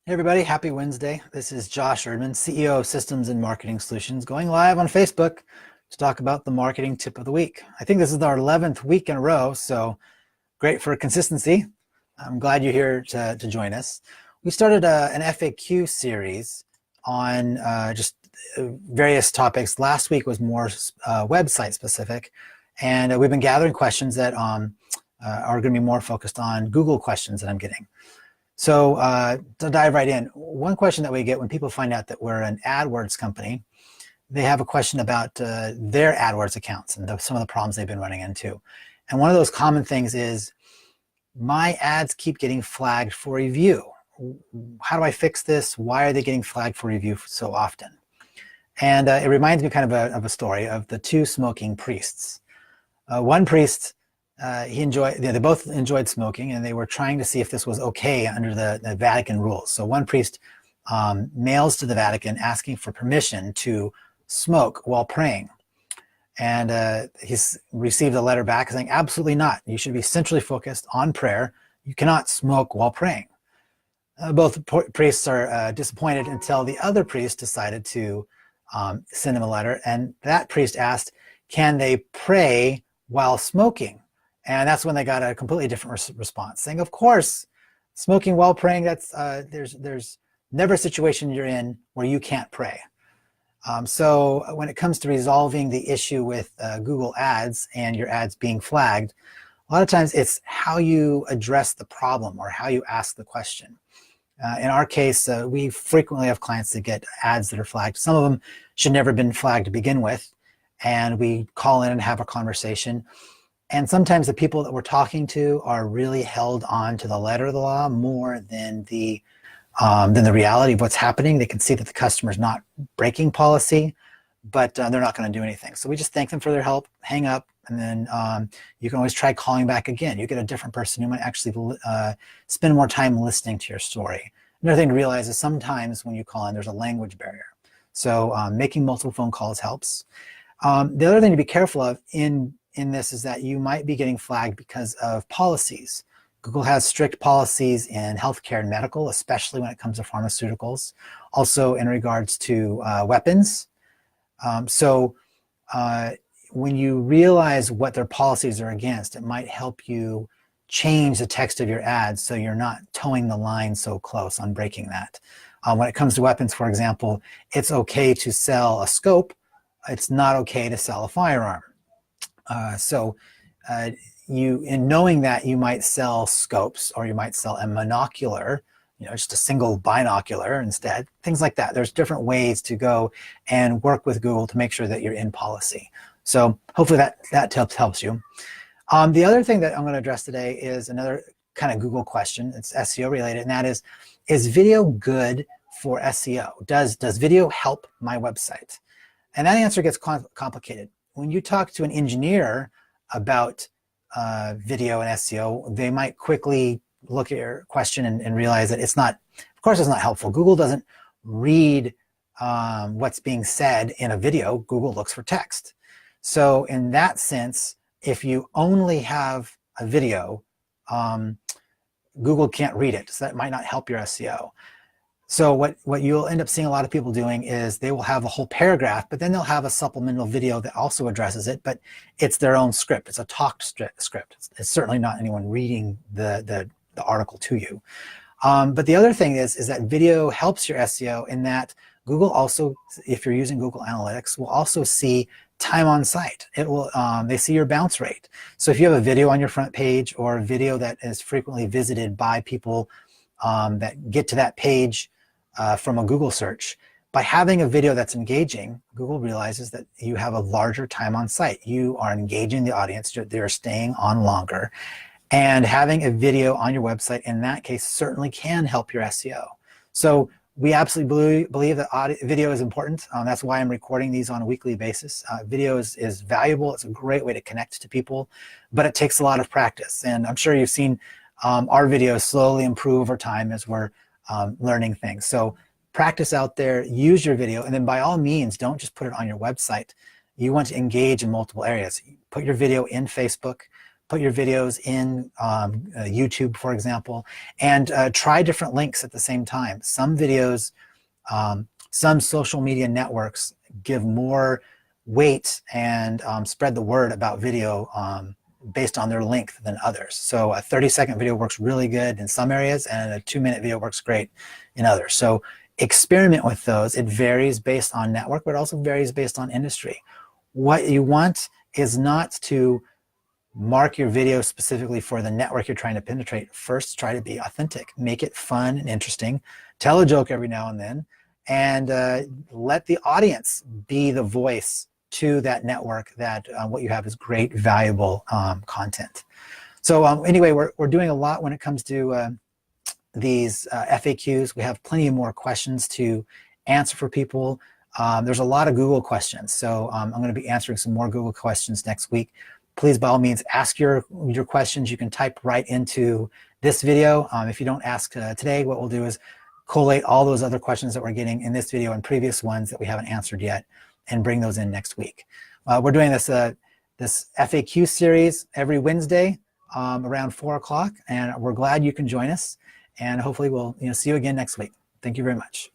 Hey everybody, happy Wednesday. This is Josh Erdman, CEO of Systems and Marketing Solutions, going live on Facebook to talk about the marketing tip of the week. I think this is our 11th week in a row, so great for consistency. I'm glad you're here to join us. We started an FAQ series on just various topics. Last week was more website specific, and we've been gathering questions that are going to be more focused on Google questions that I'm getting. So to dive right in, one question that we get when people find out that we're an AdWords company, they have a question about their AdWords accounts and some of the problems they've been running into. And one of those common things is, my ads keep getting flagged for review. How do I fix this? Why are they getting flagged for review so often? And it reminds me kind of a story of the two smoking priests. One priest, they both enjoyed smoking, and they were trying to see if this was okay under the Vatican rules. So one priest mails to the Vatican asking for permission to smoke while praying. And he's received a letter back saying, absolutely not. You should be centrally focused on prayer. You cannot smoke while praying. Both priests are disappointed until the other priest decided to send him a letter. And that priest asked, can they pray while smoking? And that's when they got a completely different response, saying, of course, smoking while praying, there's never a situation you're in where you can't pray. So when it comes to resolving the issue with Google Ads and your ads being flagged, a lot of times it's how you address the problem or how you ask the question. In our case, we frequently have clients that get ads that are flagged. Some of them should never have been flagged to begin with, and we call in and have a conversation. And sometimes the people that we're talking to are really held on to the letter of the law more than the reality of what's happening. They can see that the customer's not breaking policy, but they're not going to do anything. So we just thank them for their help, hang up, and then you can always try calling back again. You get a different person who might actually spend more time listening to your story. Another thing to realize is sometimes when you call in, there's a language barrier. So making multiple phone calls helps. The other thing to be careful of in this is that you might be getting flagged because of policies. Google has strict policies in healthcare and medical, especially when it comes to pharmaceuticals. Also in regards to weapons. When you realize what their policies are against, it might help you change the text of your ads so you're not towing the line so close on breaking that. When it comes to weapons, for example, it's okay to sell a scope. It's not okay to sell a firearm. In knowing that, you might sell scopes, or you might sell a monocular, just a single binocular instead, things like that. There's different ways to go and work with Google to make sure that you're in policy. So hopefully that helps you. The other thing that I'm going to address today is another kind of Google question. It's SEO related, and that is video good for SEO? Does video help my website? And that answer gets complicated. When you talk to an engineer about video and SEO, they might quickly look at your question and realize that it's not helpful. Google doesn't read what's being said in a video. Google looks for text. So in that sense, if you only have a video, Google can't read it. So that might not help your SEO. So what you'll end up seeing a lot of people doing is they will have a whole paragraph, but then they'll have a supplemental video that also addresses it, but it's their own script. It's a talked script. It's certainly not anyone reading the article to you. But the other thing is that video helps your SEO in that Google also, if you're using Google Analytics, will also see time on site. It will, they see your bounce rate. So if you have a video on your front page or a video that is frequently visited by people that get to that page from a Google search, by having a video that's engaging, Google realizes that you have a larger time on site. You are engaging the audience, they're staying on longer. And having a video on your website in that case certainly can help your SEO. So we absolutely believe that video is important. That's why I'm recording these on a weekly basis. Video is valuable. It's a great way to connect to people, but it takes a lot of practice. And I'm sure you've seen our videos slowly improve over time as we're learning things. So practice out there, use your video, and then by all means, don't just put it on your website. You want to engage in multiple areas. Put your video in Facebook, put your videos in YouTube, for example, and try different links at the same time. Some videos, some social media networks give more weight and spread the word about video based on their length than others. So a 30-second video works really good in some areas, and a 2-minute video works great in others. So experiment with those. It varies based on network, but it also varies based on industry. What you want is not to mark your video specifically for the network you're trying to penetrate. First, try to be authentic. Make it fun and interesting. Tell a joke every now and then, and let the audience be the voice to that network that what you have is great, valuable content. So anyway, we're doing a lot when it comes to these FAQs. We have plenty more questions to answer for people. There's a lot of Google questions, so I'm going to be answering some more Google questions next week. Please, by all means, ask your questions. You can type right into this video. If you don't ask today, what we'll do is collate all those other questions that we're getting in this video and previous ones that we haven't answered yet, and bring those in next week. We're doing this FAQ series every Wednesday around 4 o'clock, and we're glad you can join us. And hopefully we'll see you again next week. Thank you very much.